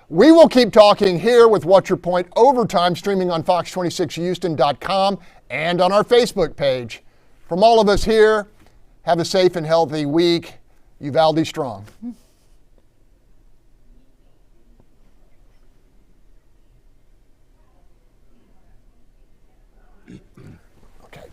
We will keep talking here with What's Your Point Overtime, streaming on fox26houston.com and on our Facebook page. From all of us here, have a safe and healthy week. Uvalde strong. Okay.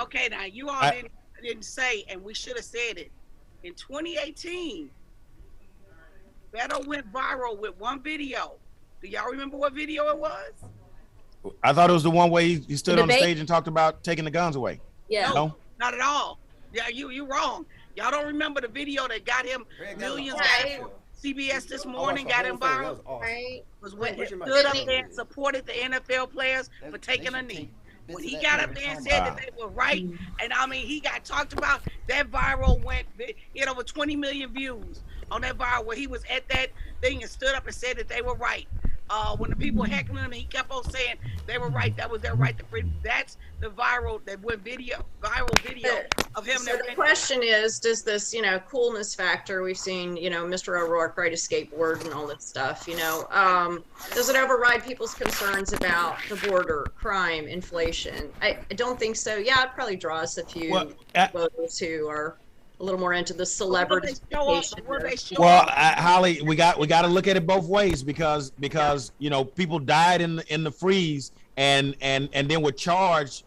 Okay, now you all didn't say, and we should have said it. In 2018, Beto went viral with one video. Do y'all remember what video it was? I thought it was the one where he stood The on the debate? stage and talked about taking the guns away. Yeah. No? Not at all. Yeah, you wrong. Y'all don't remember the video that got him millions? Right. CBS this morning got him viral. Right. Was when he Push your stood up mic. there and supported the NFL players for taking a knee. When he got up there and said that they were right, and I mean, he got talked about, that viral went, he had over 20 million views on that viral where he was at that thing and stood up and said that they were right. When the people heckling him, he kept on saying they were right. That was their right. That's the viral video of him. So the question is, does this, coolness factor, we've seen, Mr. O'Rourke, great escape word and all that stuff, does it override people's concerns about the border, crime, inflation? I don't think so. Yeah, it probably draws a few voters who are a little more into the celebrity. Well, Holly, we got to look at it both ways because people died in the freeze and then were charged,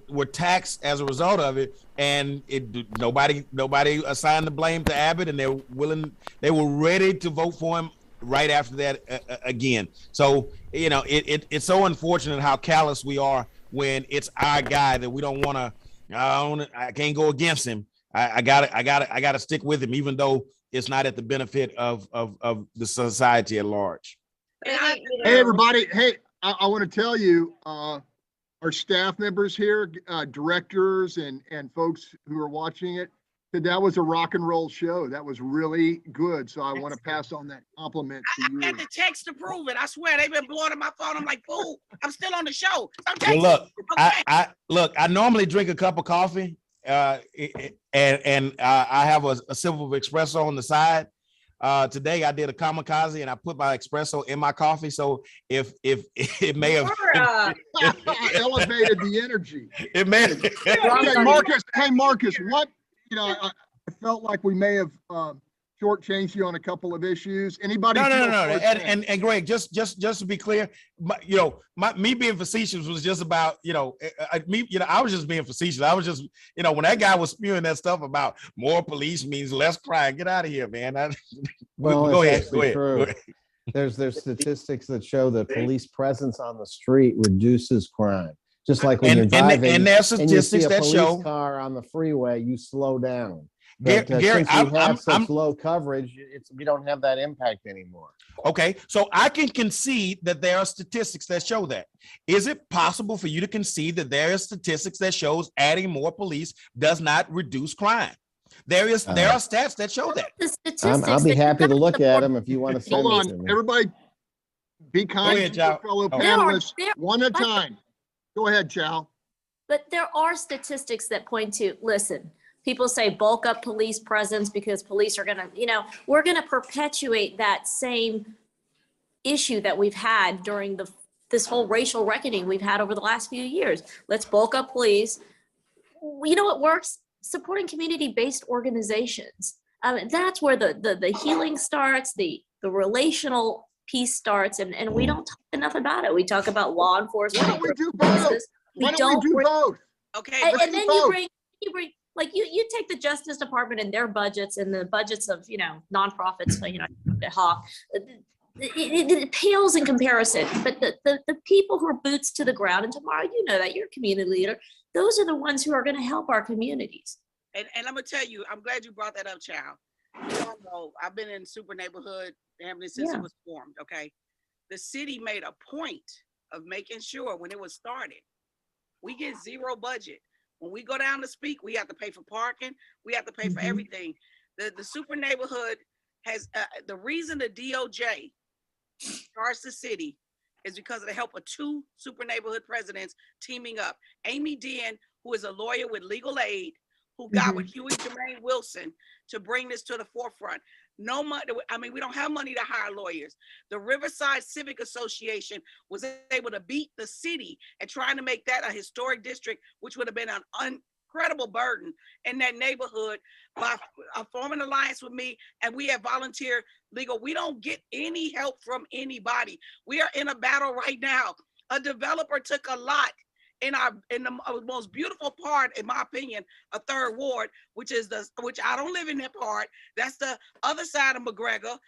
were taxed as a result of it, and nobody assigned the blame to Abbott, and they were ready to vote for him right after that again. So it's so unfortunate how callous we are when it's our guy that we don't want to. I can't go against him. I gotta stick with him, even though it's not at the benefit of the society at large. Hey, everybody. Hey, I want to tell you, our staff members here, directors and folks who are watching it, that was a rock and roll show. That was really good. So I want to pass on that compliment to you. I got the text to prove it. I swear, they've been blowing up my phone. I'm like, fool, I'm still on the show. Well, look, I normally drink a cup of coffee. And I have a sip of espresso on the side. Today I did a kamikaze and I put my espresso in my coffee. So if it may have elevated the energy, it may. Hey Marcus, what I felt like we may have shortchanged you on a couple of issues. Anybody? No. And Greg, just to be clear, me being facetious was just about I was just being facetious. I was just when that guy was spewing that stuff about more police means less crime. Get out of here, man. Go ahead. There's statistics that show that police presence on the street reduces crime. Just like when you're driving and there's statistics and you see a that police show car on the freeway, you slow down. Gary, Since we have such low coverage, we don't have that impact anymore. Okay, so I can concede that there are statistics that show that. Is it possible for you to concede that there are statistics that shows adding more police does not reduce crime? There are stats that show that. I'll be happy to look at them if you want to send Hold them to on, me. everybody, be kind to your fellow panelists. One at a time. Go ahead, Chow. But there are statistics that point to, listen, people say bulk up police presence because police are going to, we're going to perpetuate that same issue that we've had during this whole racial reckoning we've had over the last few years. Let's bulk up police. You know what works? Supporting community-based organizations. That's where the healing starts, the relational piece starts, and we don't talk enough about it. We talk about law enforcement. Why don't we do both? Why don't we do both? Okay. And then you bring like you take the Justice Department and their budgets and the budgets of nonprofits, Hawk. It pales in comparison. But the people who are boots to the ground, and tomorrow that you're a community leader, those are the ones who are going to help our communities. And I'm gonna tell you, I'm glad you brought that up, Chow. I've been in super neighborhood Hampton since it was formed. Okay, the city made a point of making sure when it was started, we get zero budget. When we go down to speak, we have to pay for parking. We have to pay for everything. The super neighborhood has the reason the DOJ charged the city is because of the help of two super neighborhood presidents teaming up. Amy Dean, who is a lawyer with legal aid, who got with Huey Jermaine Wilson to bring this to the forefront. No money. I mean, we don't have money to hire lawyers. The Riverside Civic Association was able to beat the city and trying to make that a historic district, which would have been an incredible burden in that neighborhood, by forming an alliance with me. And we have volunteer legal. We don't get any help from anybody. We are in a battle right now. A developer took a lot in the most beautiful part, in my opinion, a third ward, which I don't live in that part. That's the other side of McGregor,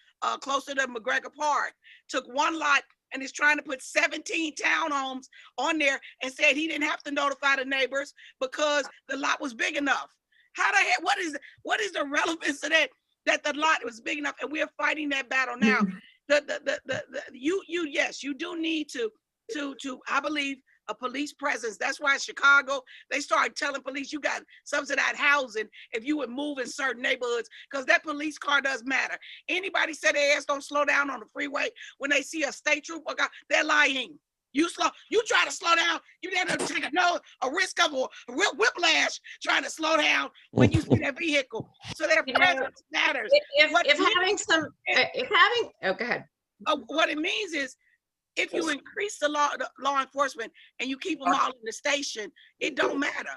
closer to McGregor Park. Took one lot and is trying to put 17 townhomes on there and said he didn't have to notify the neighbors because the lot was big enough. How the heck, what is the relevance of that the lot was big enough? And we're fighting that battle now. Yes, you do need to I believe, a police presence. That's why in Chicago, they started telling police you got subsidized housing if you would move in certain neighborhoods, because that police car does matter. Anybody said their ass don't slow down on the freeway when they see a state trooper, they're lying. You try to slow down, you never take a risk of a real whiplash trying to slow down when you see that vehicle. So their presence matters. Go ahead. What it means is, if you increase the law enforcement and you keep them all in the station, it don't matter.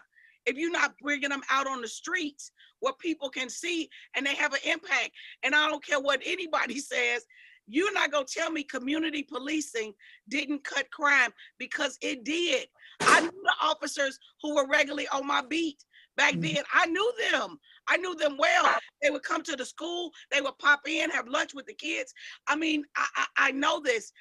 If you're not bringing them out on the streets where people can see and they have an impact, and I don't care what anybody says, you're not gonna tell me community policing didn't cut crime, because it did. I knew the officers who were regularly on my beat back then. I knew them well. They would come to the school, they would pop in, have lunch with the kids. I mean, I know this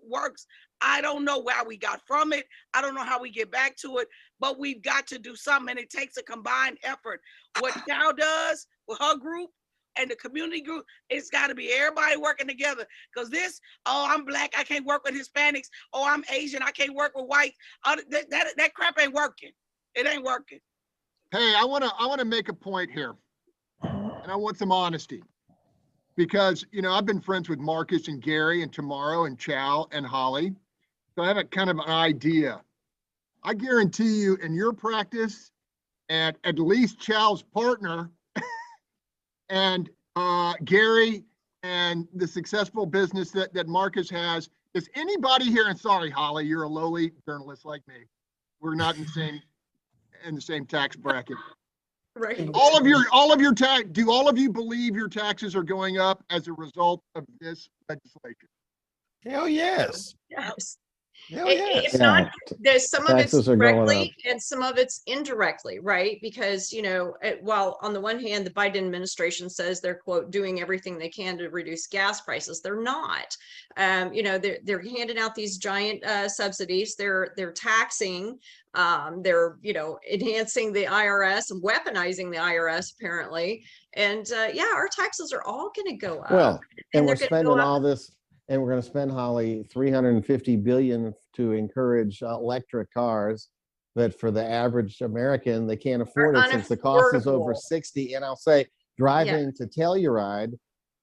works. I don't know where we got from it. I don't know how we get back to it, but we've got to do something, and it takes a combined effort. What Cal does with her group and the community group, it's got to be everybody working together, because I'm black, I can't work with Hispanics. Oh, I'm Asian, I can't work with white. That crap ain't working. It ain't working. Hey, I want to make a point here, and I want some honesty, because I've been friends with Marcus and Gary and Tamaro and Chow and Holly, so I have a kind of an idea. I guarantee you, in your practice, at least Chow's partner and Gary and the successful business that Marcus has, does anybody here? And sorry, Holly, you're a lowly journalist like me. We're not in the same tax bracket. Right. All of your tax. Do all of you believe your taxes are going up as a result of this legislation? Hell yes. Yes. Hell yes. It's not. There's some of it's Taxes are going directly up. and some of it's indirectly, right? Because while on the one hand the Biden administration says they're quote doing everything they can to reduce gas prices, they're not. They're handing out these giant subsidies. They're taxing. They're enhancing the IRS and weaponizing the IRS apparently. And our taxes are all going to go up. Well, and we're they're gonna spending go up. all this, and we're going to spend, Holly, $350 billion to encourage electric cars. But for the average American, they can't afford it since the cost is over unaffordable. 60. And I'll say, driving to Telluride,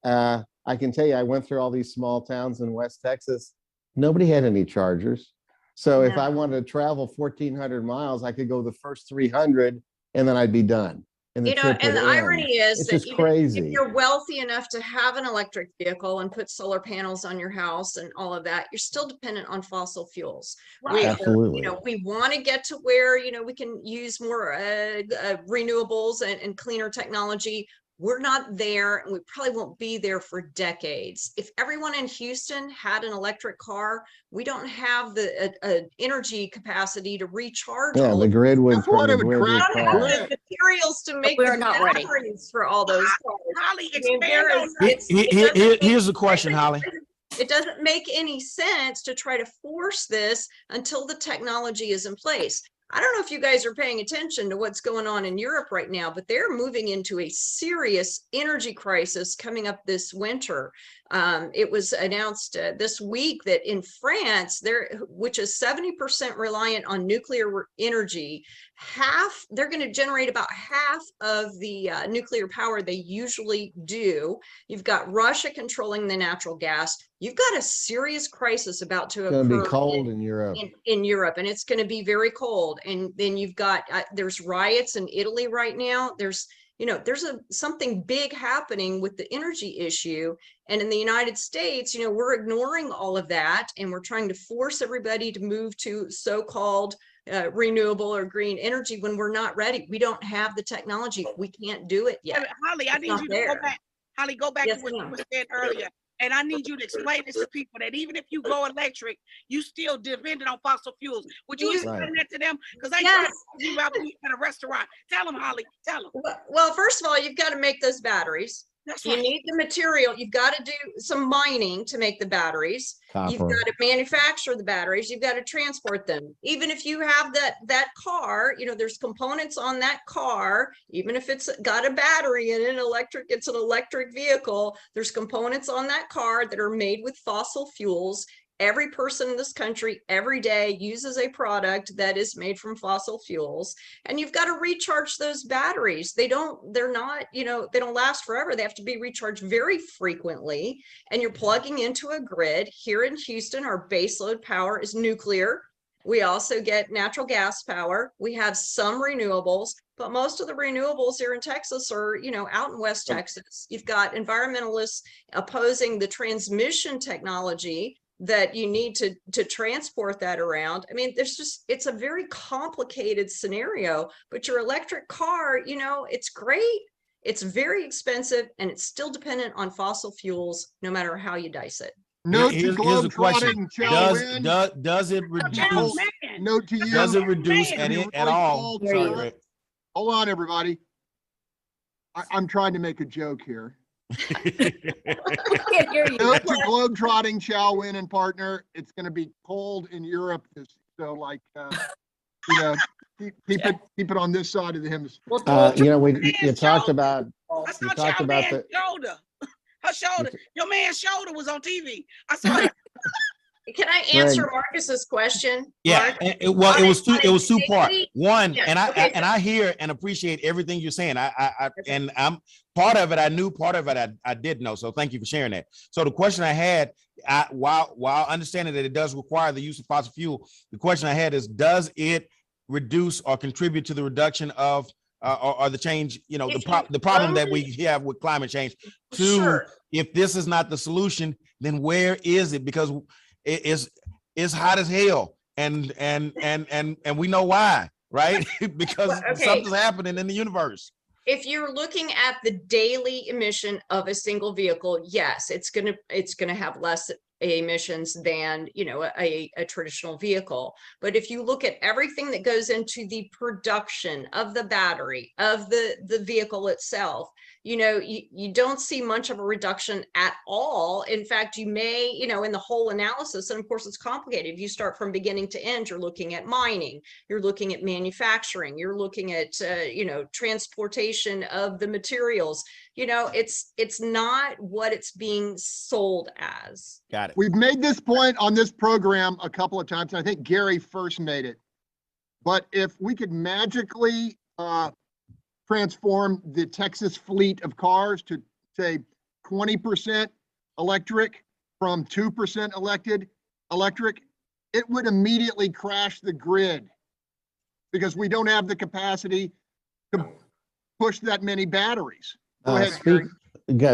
I can tell you, I went through all these small towns in West Texas. Nobody had any chargers. So if I wanted to travel 1,400 miles, I could go the first 300 and then I'd be done. And the trip and would the end. irony is It's that just crazy. if you're wealthy enough to have an electric vehicle and put solar panels on your house and all of that, you're still dependent on fossil fuels. Right. Absolutely. We want to get to where, we can use more renewables and cleaner technology. We're not there, and we probably won't be there for decades. If everyone in Houston had an electric car, we don't have the energy capacity to recharge. Yeah, all the of grid would. That's what the it would grid crash. we don't have crash. the materials to make we're the not ready. batteries for all those cars. Holly, I mean, expand on it Here's the question, Holly. It doesn't make any sense to try to force this until the technology is in place. I don't know if you guys are paying attention to what's going on in Europe right now, but they're moving into a serious energy crisis coming up this winter. It was announced this week that in France, which is 70% reliant on nuclear energy, they're going to generate about half of the nuclear power they usually do. You've got Russia controlling the natural gas. You've got a serious crisis about to occur. It's going to be cold in Europe. In Europe, and it's going to be very cold. And then you've got, there's riots in Italy right now. There's something big happening with the energy issue. And in the United States, we're ignoring all of that. And we're trying to force everybody to move to so-called renewable or green energy when we're not ready. We don't have the technology. We can't do it yet. Holly, I need you to go back. Holly, go back to what you were saying earlier. And I need you to explain this to people, that even if you go electric, you still dependent on fossil fuels. Would you explain that to them? Because I try to talk to you about being at a restaurant. Tell them, Holly, tell them. Well, first of all, you've got to make those batteries. That's You right. need the material. You've got to do some mining to make the batteries. You've Copper. got to manufacture the batteries. You've got to transport them. Even if you have that car, there's components on that car. Even if it's got a battery in it, it's an electric vehicle. There's components on that car that are made with fossil fuels. Every person in this country every day uses a product that is made from fossil fuels, and you've got to recharge those batteries. They're not, they don't last forever. They have to be recharged very frequently, and you're plugging into a grid. Here in Houston, our baseload power is nuclear. We also get natural gas power. We have some renewables, but most of the renewables here in Texas are, out in West Texas. You've got environmentalists opposing the transmission technology that you need to transport that around. I mean, it's a very complicated scenario, but your electric car, it's great. It's very expensive, and it's still dependent on fossil fuels, no matter how you dice it. Note to Here's the question. globetrotting, Does it reduce? note to you. Does it reduce at all? Sorry, Sorry, Rick. Hold on, everybody. I'm trying to make a joke here. Can't hear you. Note to globetrotting, Chalwin and partner. It's going to be cold in Europe, so keep it on this side of the hemisphere. You talked about I saw talked your about man's shoulder. Her shoulder. Your man's shoulder was on TV. I saw it. Can I answer Marcus's question? Yeah, Mark? it was two part. One, Yeah, and okay, and I hear and appreciate everything you're saying. And I'm part of it. I knew, part of it I did know. So thank you for sharing that. So the question I had, while understanding that it does require the use of fossil fuel, the question I had is, does it reduce or contribute to the reduction of or the change? The problem that we have with climate change. Two, Sure. if this is not the solution, then where is it? Because it's hot as hell, and we know why, right? Because something's happening in the universe. If you're looking at the daily emission of a single vehicle, yes, it's gonna have less emissions than a traditional vehicle. But if you look at everything that goes into the production of the battery, of the vehicle itself, you don't see much of a reduction at all. In fact, you may, in the whole analysis, and of course it's complicated. If you start from beginning to end, you're looking at mining, you're looking at manufacturing, you're looking at transportation of the materials. It's not what it's being sold as. Got it. We've made this point on this program a couple of times. I think Gary first made it. But if we could magically transform the Texas fleet of cars to, say, 20% electric from 2% electric, it would immediately crash the grid, because we don't have the capacity to push that many batteries. Go ahead, Gary.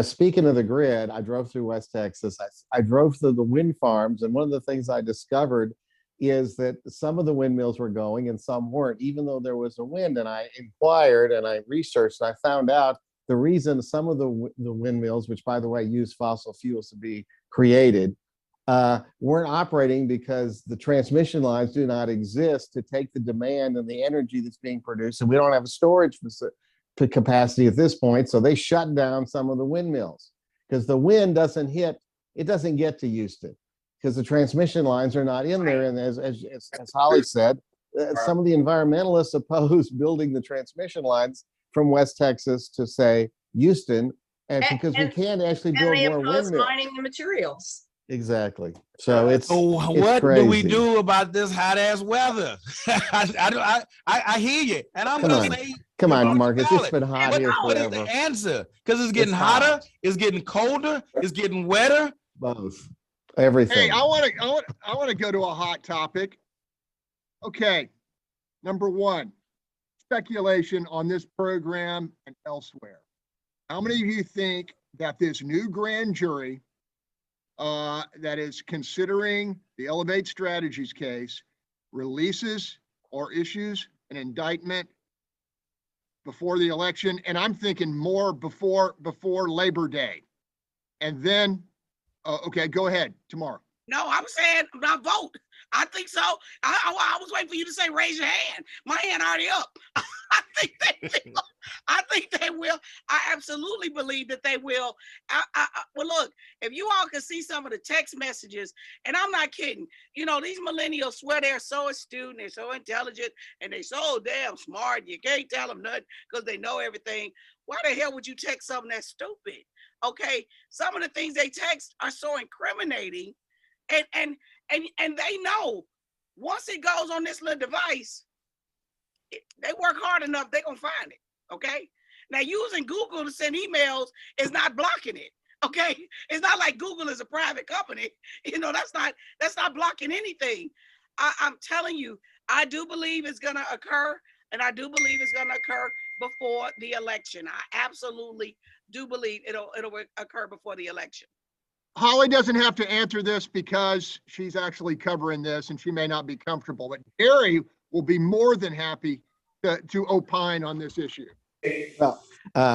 Speaking of the grid, I drove through West Texas. I drove through the wind farms, and one of the things I discovered is that some of the windmills were going and some weren't, even though there was a wind. And I inquired and I researched, and I found out the reason some of the windmills, which by the way use fossil fuels to be created, weren't operating because the transmission lines do not exist to take the demand and the energy that's being produced, and we don't have a storage capacity at this point. So they shut down some of the windmills because the wind doesn't get to Houston because the transmission lines are not in there. And as Holly said, some of the environmentalists oppose building the transmission lines from West Texas to, say, Houston, and because we can't actually build more windmills. Mining the materials. Exactly. So it's what crazy. do we do about this hot ass weather? I hear you, and I'm gonna say, come on, vote Marcus. ballot. It's been hot here What is forever. the answer? Because it's getting It's hotter, hot. it's getting colder, it's getting wetter. Both. Everything. Hey, I want to go to a hot topic. Okay, number one, speculation on this program and elsewhere. How many of you think that this new grand jury that is considering the Elevate Strategies case releases or issues an indictment before the election? And I'm thinking more before Labor Day. And then, okay, go ahead tomorrow. No, I'm saying my vote. I think so. I was waiting for you to say raise your hand. My hand already up. I think they will. I absolutely believe that they will. Well, look, if you all can see some of the text messages, and I'm not kidding, you know, these millennials swear they're so astute and they're so intelligent and they're so damn smart. You can't tell them nothing because they know everything. Why the hell would you text something that's stupid? Okay, some of the things they text are so incriminating, and they know once it goes on this little device, they work hard enough, they're gonna find it. Okay. Now using Google to send emails is not blocking it. Okay. It's not like Google is a private company. You know, that's not blocking anything. I'm telling you, I do believe it's gonna occur, and I do believe it's gonna occur before the election. I absolutely do believe it'll occur before the election. Holly doesn't have to answer this because she's actually covering this and she may not be comfortable, but Gary will be more than happy to opine on this issue. Well,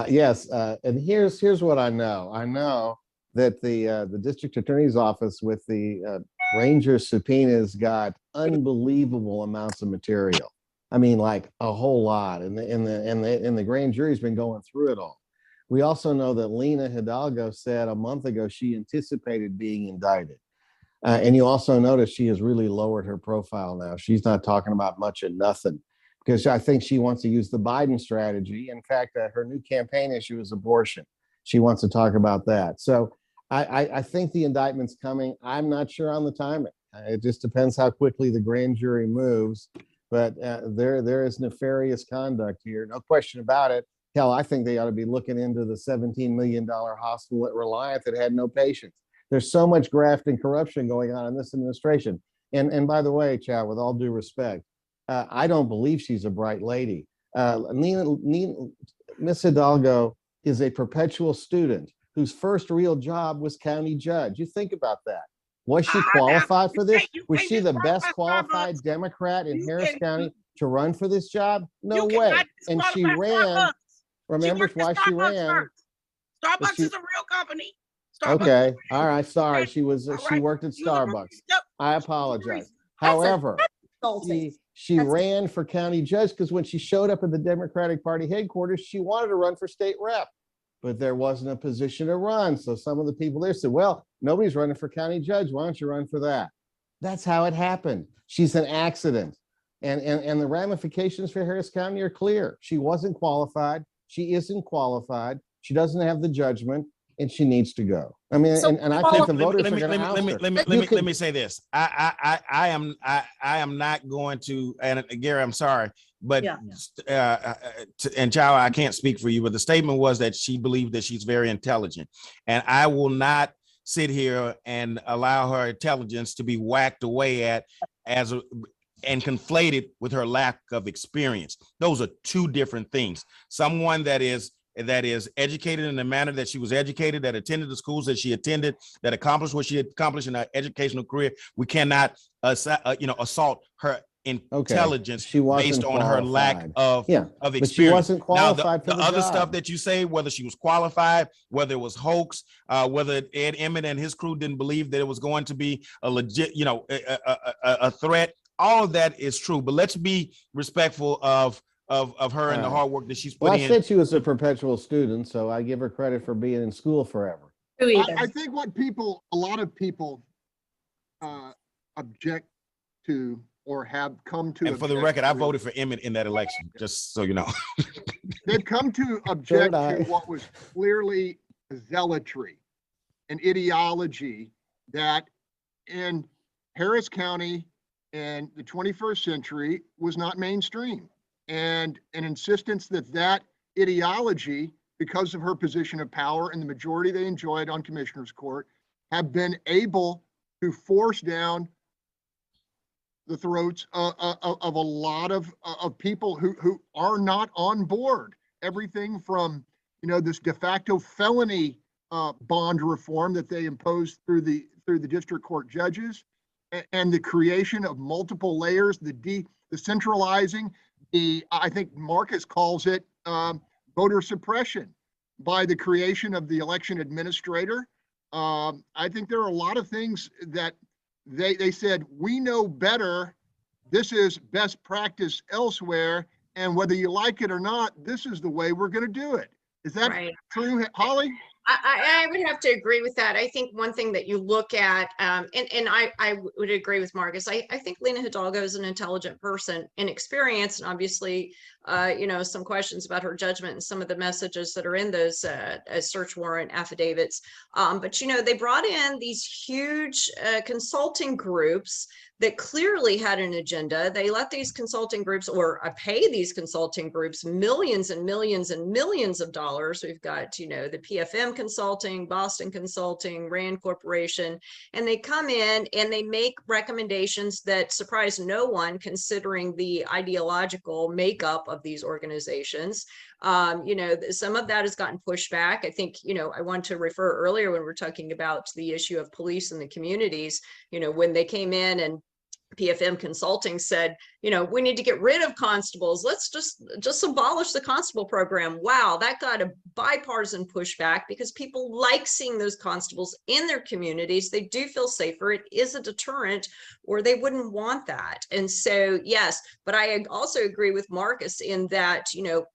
yes, and here's what I know. I know that the district attorney's office with the Ranger subpoenas got unbelievable amounts of material. I mean, like a whole lot, and the grand jury's been going through it all. We also know that Lena Hidalgo said a month ago she anticipated being indicted. And you also notice she has really lowered her profile now. She's not talking about much of nothing because I think she wants to use the Biden strategy. In fact, her new campaign issue is abortion. She wants to talk about that. So I think the indictment's coming. I'm not sure on the timing. It just depends how quickly the grand jury moves. But there is nefarious conduct here. No question about it. Hell, I think they ought to be looking into the $17 million hospital at Reliant that had no patients. There's so much graft and corruption going on in this administration. And by the way, Chad, with all due respect, I don't believe she's a bright lady. Miss Hidalgo is a perpetual student whose first real job was county judge. You think about that. Was she qualified for this? Was she the best qualified Democrat in Harris County to run for this job? No way. And she ran. Remember why she ran? Starbucks is a real company. Okay. All right. Sorry. She worked at Starbucks. I apologize. However, she ran for county judge because when she showed up at the Democratic Party headquarters, she wanted to run for state rep, but there wasn't a position to run. So some of the people there said, well, nobody's running for county judge. Why don't you run for that? That's how it happened. She's an accident. And the ramifications for Harris County are clear. She wasn't qualified. She isn't qualified. She doesn't have the judgment, and she needs to go. I mean, So, and I think the voters are going to oust her. Let me say this. I am not going to, and Gary, I'm sorry, but and Chow, I can't speak for you, but the statement was that she believed that she's very intelligent, and I will not sit here and allow her intelligence to be whacked away at and conflated with her lack of experience. Those are two different things. Someone that is educated in the manner that she was educated, that attended the schools that she attended, that accomplished what she accomplished in her educational career. We cannot, assault her intelligence based on her lack of experience. But she wasn't qualified now, for the other job. stuff that you say, whether she was qualified, whether it was hoax, whether Ed Emmett and his crew didn't believe that it was going to be a legit, a threat. All of that is true, but let's be respectful of her and the hard work that she's put in. I said she was a perpetual student, so I give her credit for being in school forever. I think what a lot of people object to or have come to. And for the record, I voted for Emmett in that election, just so you know. They've come to object to what was clearly zealotry and ideology that in Harris County in the 21st century was not mainstream, and an insistence that that ideology, because of her position of power and the majority they enjoyed on Commissioner's Court, have been able to force down the throats of a lot of people who are not on board. Everything from, this de facto felony bond reform that they imposed through the district court judges, and the creation of multiple layers, the centralizing, I think Marcus calls it voter suppression by the creation of the election administrator. I think there are a lot of things that they said, we know better. This is best practice elsewhere. And whether you like it or not, this is the way we're going to do it. Is that Right. true, Holly? I would have to agree with that. I think one thing that you look at, and I would agree with Marcus. I think Lena Hidalgo is an intelligent person and experienced, and obviously, some questions about her judgment and some of the messages that are in those search warrant affidavits. But they brought in these huge consulting groups that clearly had an agenda. They let these consulting groups, or pay these consulting groups, millions and millions and millions of dollars. We've got, the PFM Consulting, Boston Consulting, Rand Corporation, and they come in and they make recommendations that surprise no one, considering the ideological makeup of these organizations. Some of that has gotten pushed back. I think, I want to refer earlier when we're talking about the issue of police in the communities, when they came in and PFM Consulting said, we need to get rid of constables. Let's just abolish the constable program. Wow, that got a bipartisan pushback because people like seeing those constables in their communities. They do feel safer. It is a deterrent, or they wouldn't want that. And so, yes, but I also agree with Marcus in that,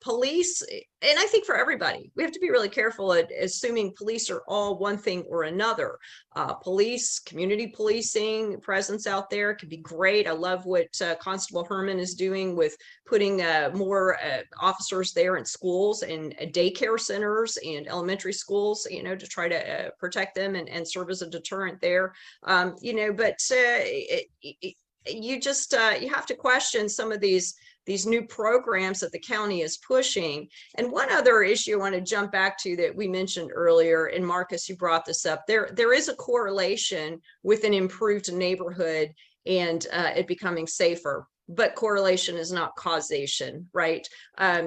police, and I think for everybody, we have to be really careful at assuming police are all one thing or another. Police, community policing presence out there could be great. I love what Constable Herman is doing with putting more officers there in schools and daycare centers and elementary schools, to try to protect them and serve as a deterrent there. But you have to question some of these new programs that the county is pushing. And one other issue I want to jump back to that we mentioned earlier, and Marcus, you brought this up, there is a correlation with an improved neighborhood and it becoming safer, but correlation is not causation, right?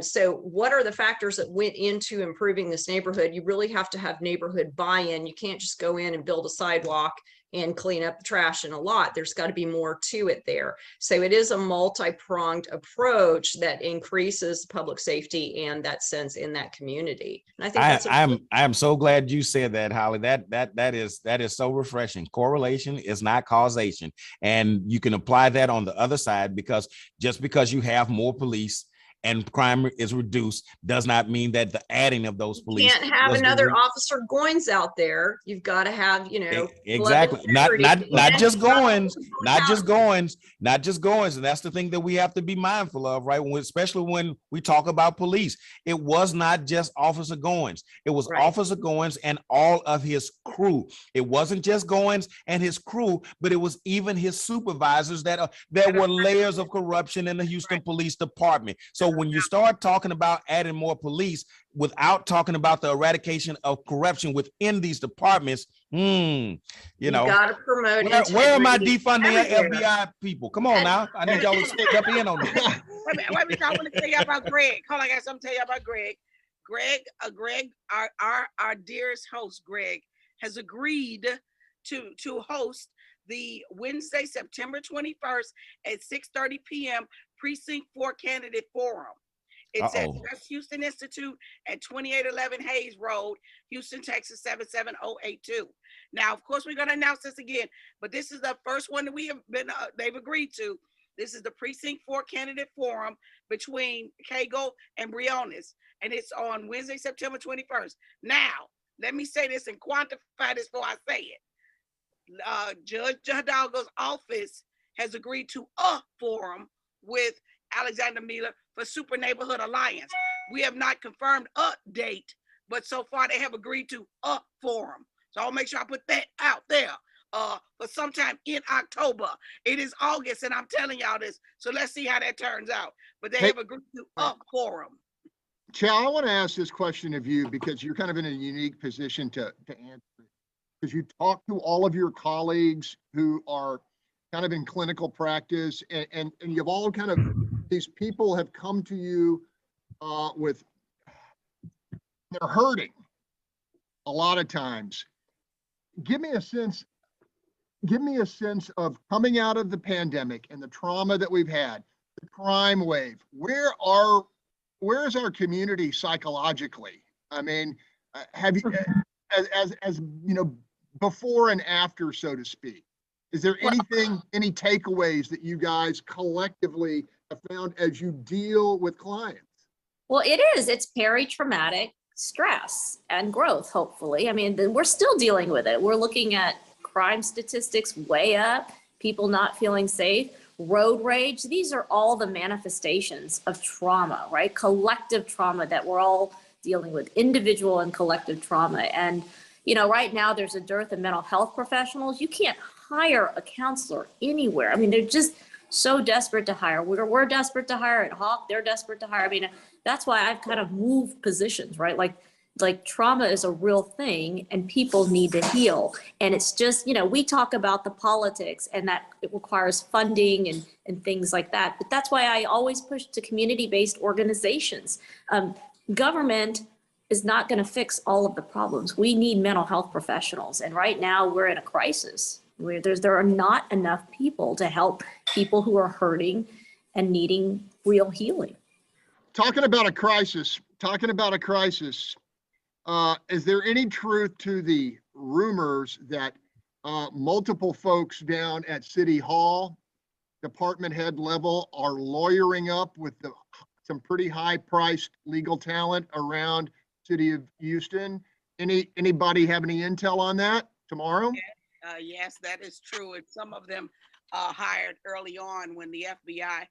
So what are the factors that went into improving this neighborhood? You really have to have neighborhood buy-in. You can't just go in and build a sidewalk and clean up the trash in a lot. There's got to be more to it there. So it is a multi-pronged approach that increases public safety and that sense in that community. And I think I'm so glad you said that, Holly. That is so refreshing. Correlation is not causation. And you can apply that on the other side, because just because you have more police and crime is reduced does not mean that the adding of those police. You can't have another Officer Goins out there. You've got to have, exactly. Not just Goins, not just Goins. And that's the thing that we have to be mindful of, right? Especially when we talk about police. It was not just Officer Goins. It was right. Officer Goins and all of his crew. It wasn't just Goins and his crew, but it was even his supervisors that there were layers of corruption in the Houston Police Department. So when you start talking about adding more police without talking about the eradication of corruption within these departments, you gotta promote. Where am I defunding FBI people? Come on now. I need y'all to jump in on this. Wait a minute, I want to tell you about Greg. Hold on, I got something to tell you about Greg. Greg, our dearest host, Greg, has agreed to host the Wednesday, September 21st at 6:30 p.m. Precinct 4 Candidate Forum. It's at West Houston Institute at 2811 Hayes Road, Houston, Texas 77082. Now, of course, we're going to announce this again, but this is the first one that we have been, they've agreed to. This is the Precinct 4 Candidate Forum between Cagle and Briones, and it's on Wednesday, September 21st. Now, let me say this and quantify this before I say it. Judge Hidalgo's office has agreed to a forum with Alexander Miller for Super Neighborhood Alliance. We have not confirmed a date, but so far they have agreed to a forum. So I'll make sure I put that out there. for sometime in October. It is August, and I'm telling y'all this. So let's see how that turns out. But they have agreed to up for them. Chow, I want to ask this question of you because you're kind of in a unique position to answer it. Because you talk to all of your colleagues who are kind of in clinical practice, and you've all kind of, these people have come to you with, they're hurting a lot of times. Give me a sense of coming out of the pandemic and the trauma that we've had, the crime wave. Where is our community psychologically? I mean, have you, as you know, before and after, so to speak? Is there anything, any takeaways that you guys collectively have found as you deal with clients? Well, it's peri-traumatic stress and growth, hopefully. I mean, we're still dealing with it. We're looking at crime statistics way up, people not feeling safe, road rage. These are all the manifestations of trauma, right? Collective trauma that we're all dealing with, individual and collective trauma. And, you know, right now there's a dearth of mental health professionals. You can't hire a counselor anywhere. I mean, they're just so desperate to hire. We're desperate to hire at Hawk. They're desperate to hire. I mean, that's why I've kind of moved positions, right? Like trauma is a real thing and people need to heal. And it's just, you know, we talk about the politics and that it requires funding and things like that. But that's why I always push to community-based organizations. Government is not going to fix all of the problems. We need mental health professionals. And right now we're in a crisis where there are not enough people to help people who are hurting and needing real healing. Talking about a crisis, is there any truth to the rumors that multiple folks down at City Hall, department head level, are lawyering up with some pretty high-priced legal talent around City of Houston? Anybody have any intel on that tomorrow? Yes, that is true. And some of them hired early on when the FBI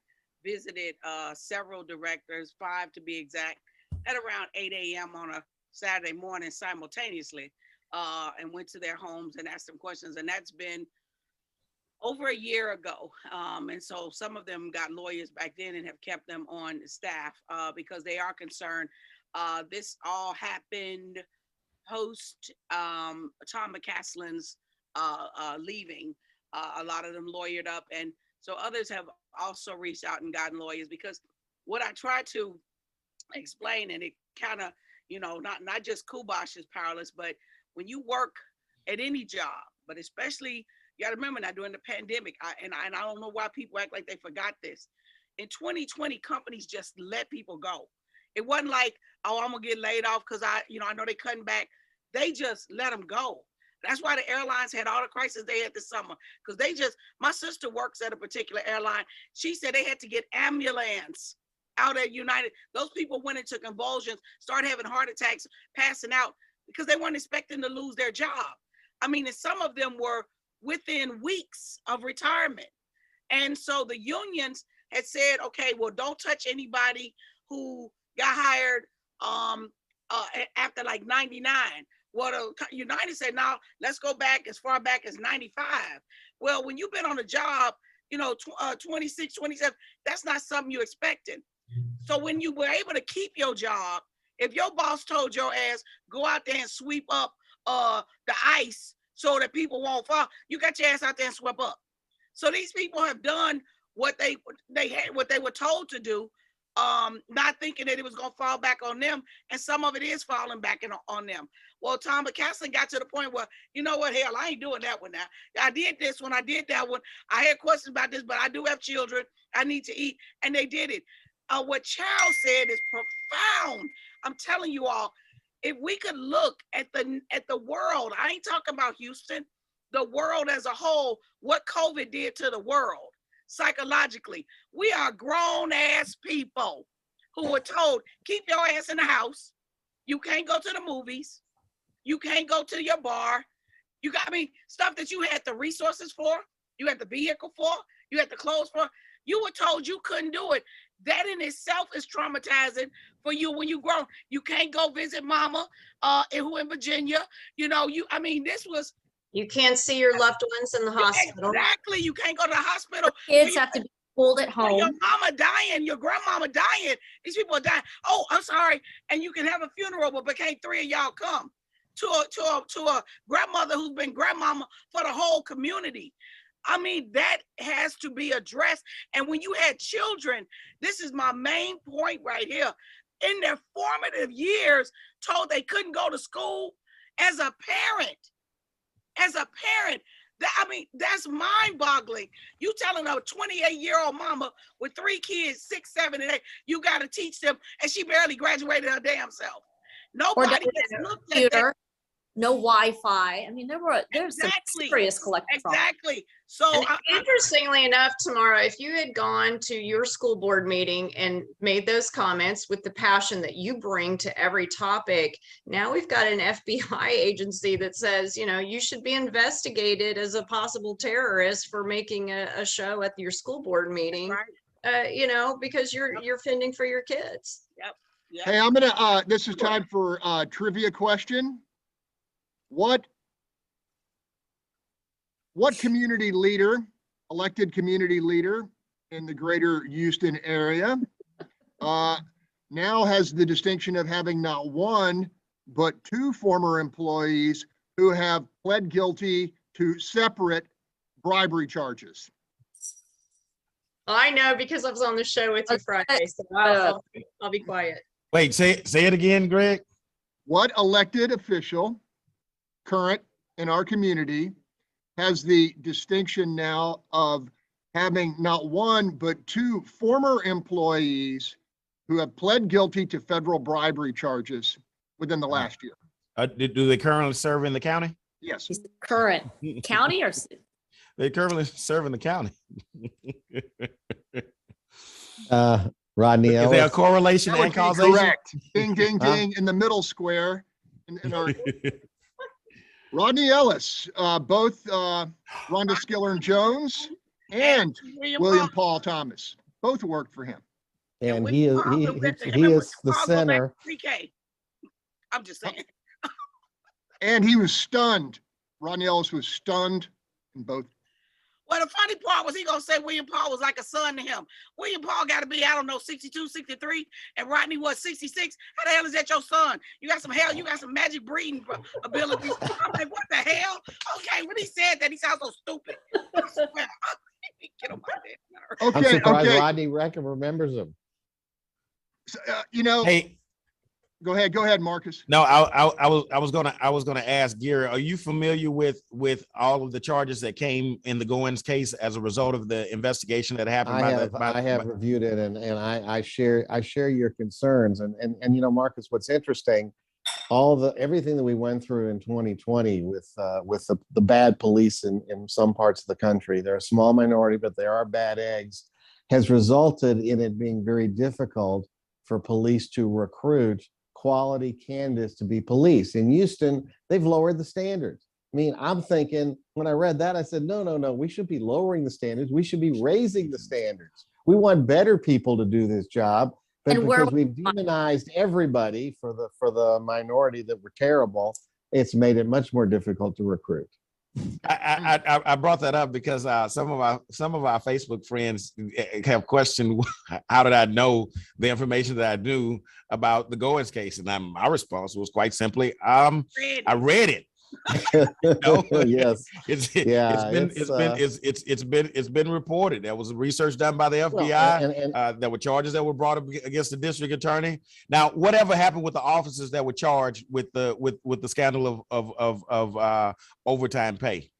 visited several directors, 5 to be exact, at around 8 a.m. on a Saturday morning simultaneously, and went to their homes and asked them questions. And that's been over a year ago. And so some of them got lawyers back then and have kept them on staff because they are concerned. This all happened post Tom McCaslin's leaving. A lot of them lawyered up. And so others have also reached out and gotten lawyers, because what I try to explain, and it kind of, you know, not just Kubosh is powerless, but when you work at any job, but especially, you gotta remember now during the pandemic, I don't know why people act like they forgot this. In 2020, companies just let people go. It wasn't like, oh, I'm gonna get laid off because I know they cutting back. They just let them go. That's why the airlines had all the crisis they had this summer, because my sister works at a particular airline. She said they had to get ambulance out at United. Those people went into convulsions, started having heart attacks, passing out, because they weren't expecting to lose their job. I mean, and some of them were within weeks of retirement. And so the unions had said, okay, well, don't touch anybody who got hired after like 99. Well, the United said, now let's go back as far back as 95. Well, when you've been on a job, 26, 27, that's not something you expected. So when you were able to keep your job, if your boss told your ass, go out there and sweep up the ice so that people won't fall, you got your ass out there and sweep up. So these people have done what they were told to do, not thinking that it was going to fall back on them, and some of it is falling back on them. Well, Tom McCaslin got to the point where, you know what, hell, I ain't doing that one now. I did this one, I did that one. I had questions about this, but I do have children. I need to eat, and they did it. What Charles said is profound. I'm telling you all, if we could look at the world, I ain't talking about Houston, the world as a whole, what COVID did to the world psychologically. We are grown ass people who were told, keep your ass in the house. You can't go to the movies. You can't go to your bar. You got stuff that you had the resources for, you had the vehicle for, you had the clothes for. You were told you couldn't do it. That in itself is traumatizing for you when you grow. You can't go visit mama who in Virginia. This was You can't see your loved ones in the hospital. Exactly. You can't go to the hospital. Kids have to be pulled at When your home. mama dying, your grandmama dying. These people are dying. Oh, I'm sorry. And you can have a funeral, but can't 3 of y'all come to a grandmother who's been grandmama for the whole community. I mean, that has to be addressed. And when you had children, this is my main point right here. In their formative years, told they couldn't go to school. As a parent, I mean, that's mind-boggling. You telling a 28-year-old mama with 3 kids, 6, 7, and 8, you got to teach them, and she barely graduated her damn self. Nobody has looked at that. No Wi-Fi. I mean, there's some serious collective trauma. Exactly. So interestingly enough, Tamara, if you had gone to your school board meeting and made those comments with the passion that you bring to every topic, now we've got an FBI agency that says, you know, you should be investigated as a possible terrorist for making a show at your school board meeting. Right. You know, because you're fending for your kids. Yep. Hey, I'm gonna. This is time for trivia question. What community leader, elected community leader in the greater Houston area, now has the distinction of having not 1, but 2 former employees who have pled guilty to separate bribery charges? I know because I was on the show with you Friday, so I'll be quiet. Wait, say it again, Greg. What elected official, current in our community, has the distinction now of having not 1, but 2 former employees who have pled guilty to federal bribery charges within the last year? Do they currently serve in the county? Yes. He's the current county or They currently serve in the county. Rodney Ellis. Is there a correlation and causation? Correct. Ding, ding, ding in the middle square. In our Rodney Ellis, both Rhonda Skiller Jones and William Paul Thomas, both worked for him. And he is the center. I'm just saying. And he was stunned. Rodney Ellis was stunned in both. Well, the funny part was he gonna say William Paul was like a son to him. William Paul got to be, I don't know, 62, 63, and Rodney was 66. How the hell is that your son? You got some magic breeding abilities. I'm like, what the hell? Okay, when he said that, he sounds so stupid. Get on my head. Okay, I'm surprised okay. Rodney Reckham remembers him. So, you know, Hey, go ahead, Marcus. no, I was gonna ask Gary, are you familiar with all of the charges that came in the Goins case as a result of the investigation that happened? I have reviewed it, and I share your concerns. And you know, Marcus, what's interesting, everything that we went through in 2020 with the bad police in some parts of the country, they're a small minority, but they are bad eggs, has resulted in it being very difficult for police to recruit quality candidates to be police. In Houston, they've lowered the standards. I mean, I'm thinking, when I read that, I said, no, we should be lowering the standards. We should be raising the standards. We want better people to do this job. But because we've demonized everybody for the minority that were terrible, it's made it much more difficult to recruit. I brought that up because some of our Facebook friends have questioned how did I know the information that I knew about the Goins case, and my response was quite simply, I read it. Yes, it's been reported. There was research done by the FBI. There were charges that were brought up against the district attorney. Now, whatever happened with the officers that were charged with the scandal of overtime pay?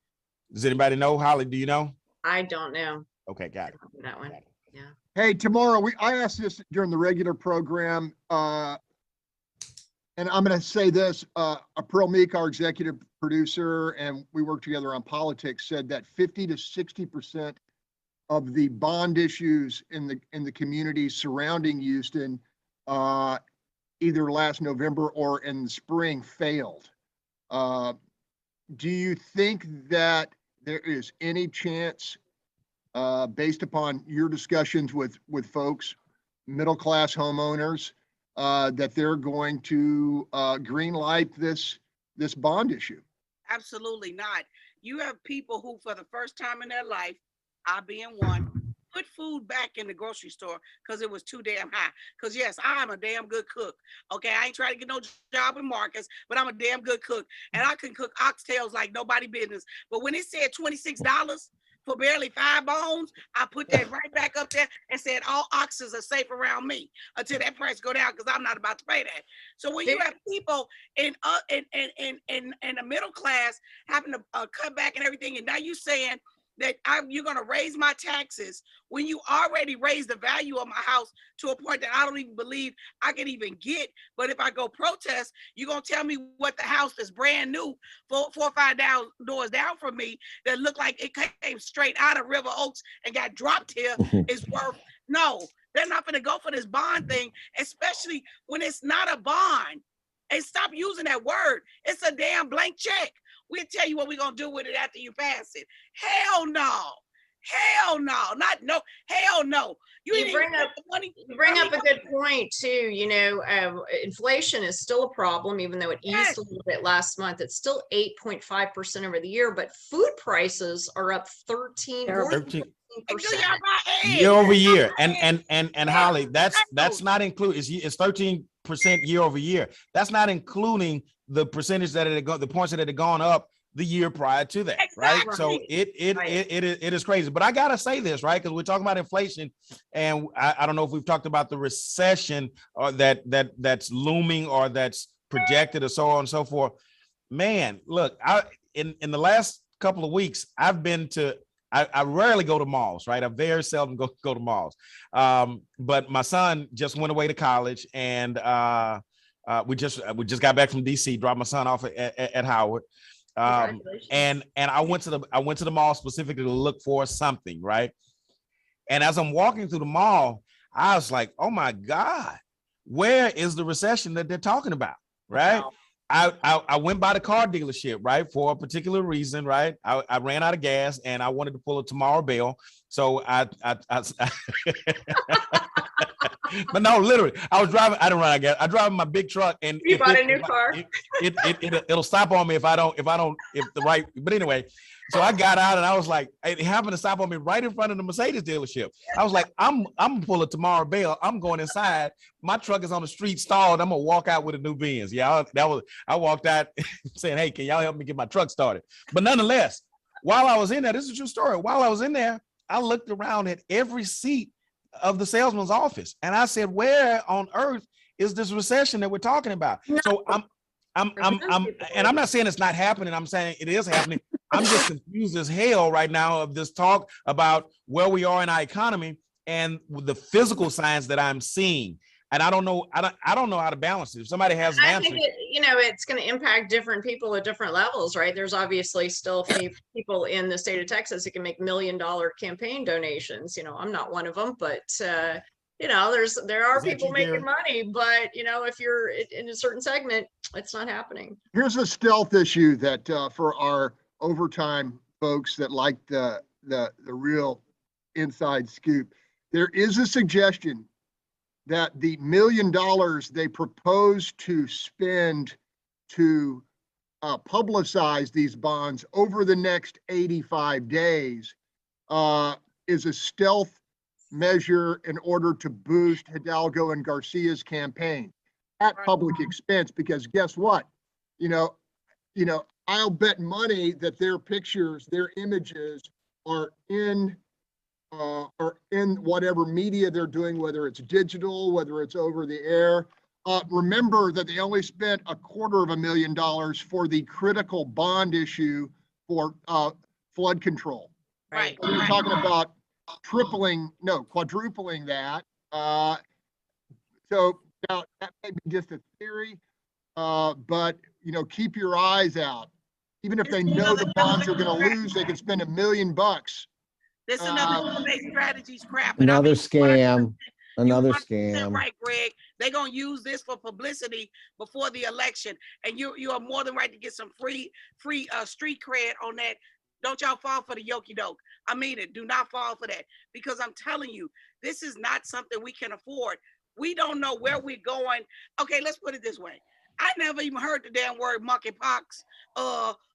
Does anybody know? Holly, do you know? I don't know. Okay, got it. That one. Yeah. Hey, tomorrow I asked this during the regular program. And I'm going to say this, Pearl Meek, our executive producer, and we work together on politics, said that 50 to 60% of the bond issues in the communities surrounding Houston, either last November or in the spring, failed. Do you think that there is any chance, based upon your discussions with folks, middle-class homeowners, that they're going to green light this bond issue? Absolutely not. You have people who, for the first time in their life, I being one, put food back in the grocery store because it was too damn high. Because yes, I'm a damn good cook. Okay, I ain't trying to get no job in Marcus, but I'm a damn good cook, and I can cook oxtails like nobody business. But when it said $26 for barely 5 bones, I put that right back up there and said all oxes are safe around me until that price go down because I'm not about to pay that. So when you have people in the middle class having to cut back and everything, and now you saying that you're going to raise my taxes when you already raised the value of my house to a point that I don't even believe I can even get. But if I go protest, you're going to tell me what the house that's brand new, 4 or 5 doors down from me, that looked like it came straight out of River Oaks and got dropped here is worth. No, they're not going to go for this bond thing, especially when it's not a bond. And stop using that word. It's a damn blank check. We'll tell you what we're going to do with it after you pass it. Hell no. Hell no. Not no. Hell no. You bring up a good point too. You know, inflation is still a problem, even though it eased a little bit last month. It's still 8.5% over the year, but food prices are up 13%. Year over year. And Holly, that's not included. It's 13% year over year. That's not including the percentage that the points that had gone up the year prior to that, right? So it is crazy. But I gotta say this, right? Because we're talking about inflation, and I don't know if we've talked about the recession or that's looming or that's projected or so on and so forth. Man, look, in the last couple of weeks, I've been to. I rarely go to malls, right? I very seldom go to malls. But my son just went away to college, and we just got back from DC, dropped my son off at Howard. And I went to the mall specifically to look for something, right? And as I'm walking through the mall, I was like, oh my God, where is the recession that they're talking about? Right. Wow. I went by the car dealership, right, for a particular reason, right? I ran out of gas and I wanted to pull a Tomorrow Bell. So I but no, literally, I was driving. I didn't run out of gas. I drive my big truck, and you bought a new car. It'll stop on me if the right. But anyway, so I got out and I was like, it happened to stop on me right in front of the Mercedes dealership. I was like, I'm gonna pull a Tomorrow Bell. I'm going inside. My truck is on the street stalled. I'm gonna walk out with a new Benz. Yeah, I walked out saying, hey, can y'all help me get my truck started? But nonetheless, while I was in there, this is a true story. While I was in there, I looked around at every seat of the salesman's office, and I said, where on earth is this recession that we're talking about? No. So and I'm not saying it's not happening. I'm saying it is happening. I'm just confused as hell right now of this talk about where we are in our economy and the physical signs that I'm seeing. And I don't know. I don't know how to balance it. If somebody has an answer, it's going to impact different people at different levels, right? There's obviously still people in the state of Texas who can make $1 million campaign donations. I'm not one of them, but there are people making money. But if you're in a certain segment, it's not happening. Here's a stealth issue that for our overtime folks that like the real inside scoop, there is a suggestion that the $1 million they propose to spend to publicize these bonds over the next 85 days is a stealth measure in order to boost Hidalgo and Garcia's campaign at public expense. Because guess what? I'll bet money that their pictures, their images are in whatever media they're doing, whether it's digital, whether it's over the air. Remember that they only spent $250,000 for the critical bond issue for flood control. Right. We're talking about quadrupling that. So now that may be just a theory, but keep your eyes out. Even if they know the bonds are going to lose, they can spend $1 million. This is another strategies crap. Another scam. Right, Greg. They're gonna use this for publicity before the election, and you are more than right to get some free street cred on that. Don't y'all fall for the yoke doke. I mean it. Do not fall for that, because I'm telling you, this is not something we can afford. We don't know where we're going. Okay, let's put it this way. I never even heard the damn word monkeypox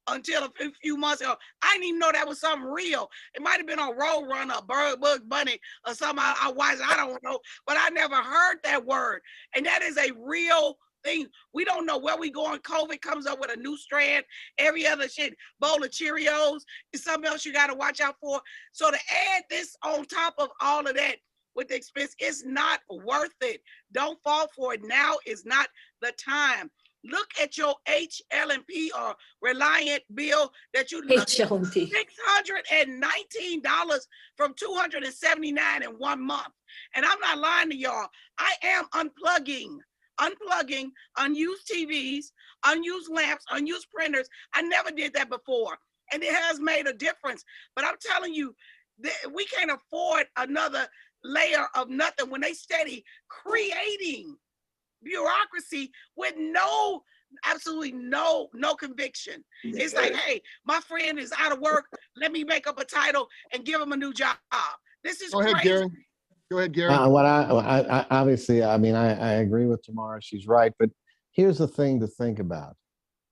until a few months ago. I didn't even know that was something real. It might have been on Road Runner, Bug Bunny, or something I watched. I don't know, but I never heard that word. And that is a real thing. We don't know where we going. COVID comes up with a new strand. Every other shit, bowl of Cheerios is something else you got to watch out for. So to add this on top of all of that with the expense, it's not worth it. Don't fall for it. Now is not the time. Look at your HLMP or Reliant bill that you HLMP. $619 from $279 in 1 month. And I'm not lying to y'all. I am unplugging unused TVs, unused lamps, unused printers. I never did that before. And it has made a difference. But I'm telling you, we can't afford another layer of nothing when they steady creating bureaucracy with absolutely no conviction. It's like, hey, my friend is out of work. Let me make up a title and give him a new job. This is crazy. Gary. Go ahead, Gary. What I obviously, I mean, I agree with Tamara. She's right. But here's the thing to think about.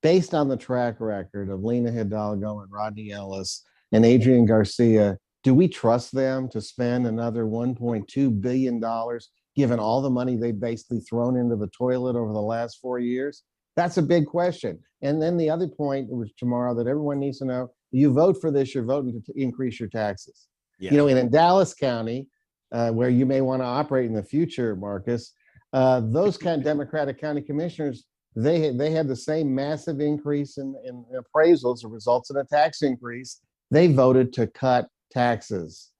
Based on the track record of Lena Hidalgo and Rodney Ellis and Adrian Garcia, do we trust them to spend another $1.2 billion given all the money they've basically thrown into the toilet over the last 4 years? That's a big question. And then the other point was, Tamara, that everyone needs to know, you vote for this, you're voting to increase your taxes. Yeah. You know, in Dallas County, where you may want to operate in the future, Marcus, those kind of Democratic county commissioners, they had the same massive increase in appraisals that results in a tax increase. They voted to cut taxes,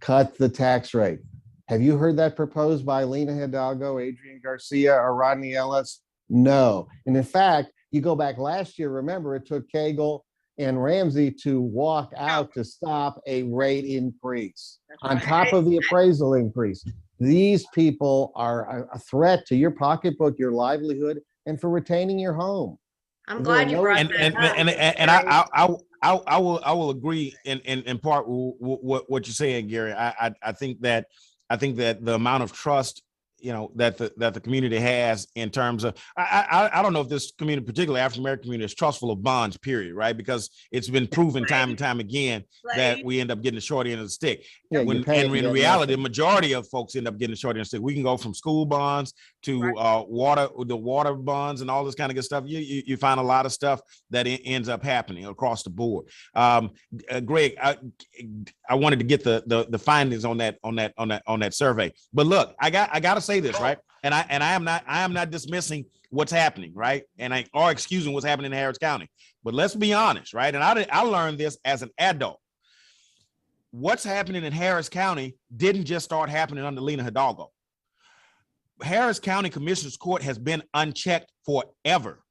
cut the tax rate. Have you heard that proposed by Lena Hidalgo, Adrian Garcia, or Rodney Ellis? No. And in fact, you go back last year, remember, it took Cagle and Ramsey to walk out to stop a rate increase on top of the appraisal increase. These people are a threat to your pocketbook, your livelihood, and for retaining your home. I'm glad you brought that up. And I will agree in part with what you're saying, Gary. I think that the amount of trust, you know, that the community has in terms of, I don't know if this community, particularly African American community, is trustful of bonds, period, right? Because it's been proven time and time again that we end up getting the short end of the stick. Yeah, and in reality, the majority of folks end up getting the short end of the stick. We can go from school bonds to the water bonds and all this kind of good stuff. You find a lot of stuff that ends up happening across the board. Greg, I wanted to get the findings on that survey. But look, I got to say this, right? And I am not dismissing what's happening, right? Or excusing what's happening in Harris County. But let's be honest, right? And I learned this as an adult. What's happening in Harris County didn't just start happening under Lena Hidalgo. Harris County Commissioner's Court has been unchecked forever.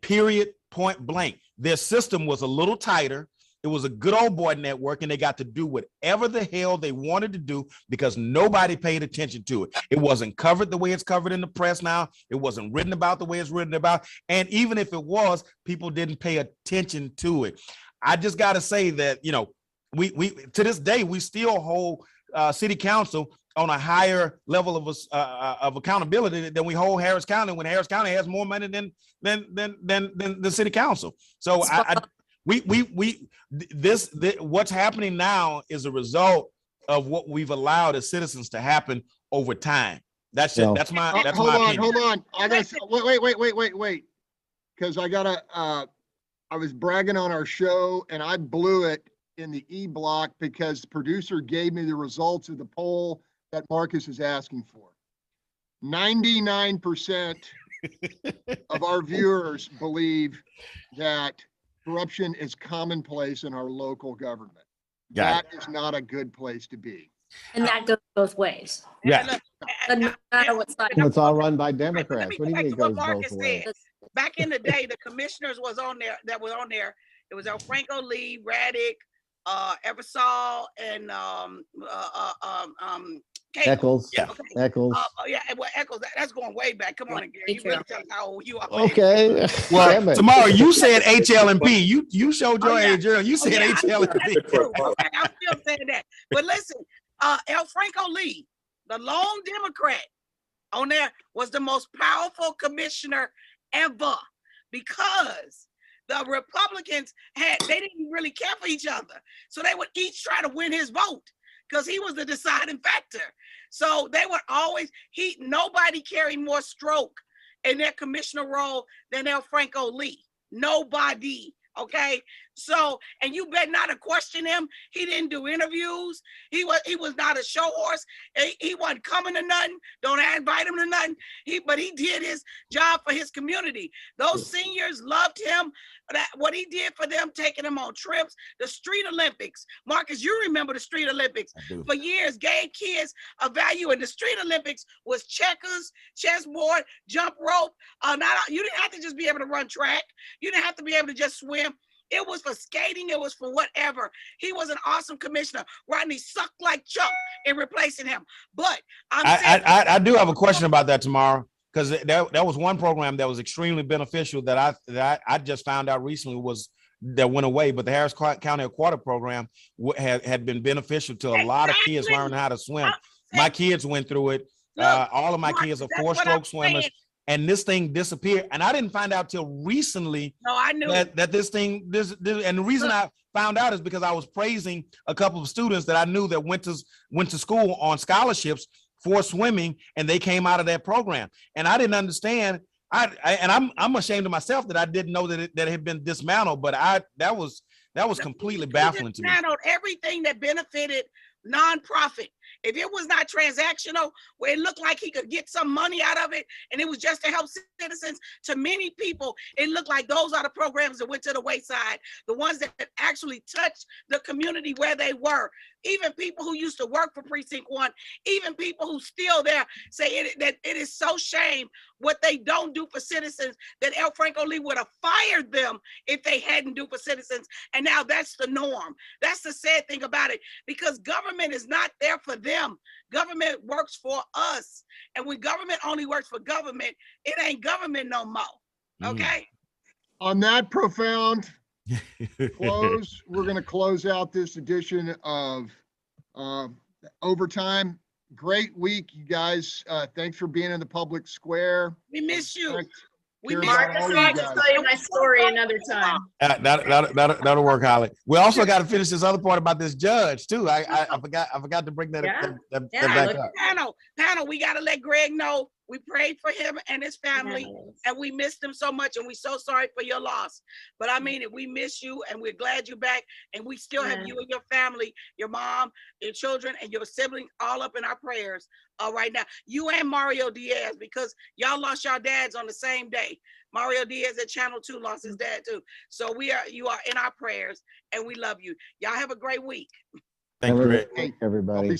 Period, point blank. Their system was a little tighter. It was a good old boy network, and they got to do whatever the hell they wanted to do because nobody paid attention to it. It wasn't covered the way it's covered in the press now. It wasn't written about the way it's written about. And even if it was, people didn't pay attention to it. I just got to say that, you know, we to this day, we still hold city council on a higher level of accountability than we hold Harris County, when Harris County has more money than the city council. So what's happening now is a result of what we've allowed as citizens to happen over time. That's it. That's my opinion. Hold on. I gotta wait. Because I was bragging on our show and I blew it in the E-block because the producer gave me the results of the poll that Marcus is asking for. 99% of our viewers believe that corruption is commonplace in our local government. That is not a good place to be. And that goes both ways. Yeah. No matter what side. It's all run by Democrats. What do you mean it goes Marcus both ways? Back in the day, the commissioners was on there. It was Franco Lee, Raddick, Eversole, and Eccles. Yeah. Okay. Eccles. Well, Eccles, that's going way back. Come on, Gary. You better tell us how old you are. Okay. Well, tomorrow you said HLMP. You showed your age earlier. You said HLMP. That's true. Okay, I'm still saying that. But listen, El Franco Lee, the lone Democrat on there, was the most powerful commissioner ever, because the Republicans they didn't really care for each other. So they would each try to win his vote because he was the deciding factor. So they would always, nobody carried more stroke in their commissioner role than El Franco Lee. Nobody. Okay, so, and you better not have questioned him. He didn't do interviews. He was not a show horse. He wasn't coming to nothing. Don't invite him to nothing. But he did his job for his community. Those seniors loved him. What he did for them, taking them on trips, the Street Olympics. Marcus, you remember the Street Olympics. For years, gave kids a value, and the Street Olympics was checkers, chessboard, jump rope. You didn't have to just be able to run track. You didn't have to be able to just swim. It was for skating. It was for whatever. He was an awesome commissioner. Rodney sucked like Chuck in replacing him. But I do have a question about that tomorrow, because that was one program that was extremely beneficial that I just found out recently that went away. But the Harris County Aquatic Program had been beneficial to a lot of kids learning how to swim. My kids went through it. All of my kids are 4-stroke swimmers. And this thing disappeared, and I didn't find out till recently. No, I knew that this thing, and the reason I found out is because I was praising a couple of students that I knew that went to school on scholarships for swimming, and they came out of that program, and I didn't understand. I'm ashamed of myself that I didn't know that it had been dismantled, but that was completely baffling to me. Dismantled everything that benefited nonprofit. If it was not transactional, where it looked like he could get some money out of it, and it was just to help citizens, to many people, it looked like those are the programs that went to the wayside, the ones that actually touched the community where they were. Even people who used to work for Precinct 1, even people who still there, say that it is so shame what they don't do for citizens, that El Franco Lee would have fired them if they hadn't do for citizens. And now that's the norm. That's the sad thing about it, because government is not there for them. Government works for us. And when government only works for government, it ain't government no more. Okay? On that profound close, we're going to close out this edition of Overtime. Great week, you guys. Thanks for being in the public square. We miss you. Marcus, I'll just tell you my story another time. That'll work, Holly. We also got to finish this other part about this judge too. I forgot to bring that back up. Panel, we got to let Greg know we prayed for him and his family, and we missed him so much, and we're so sorry for your loss. But I mean it, we miss you, and we're glad you're back, and we still have you and your family, your mom, your children, and your siblings all up in our prayers right now. You and Mario Diaz, because y'all lost your dads on the same day. Mario Diaz at Channel 2 lost his dad too. So you are in our prayers, and we love you. Y'all have a great week. Thank you, Greg. Everybody.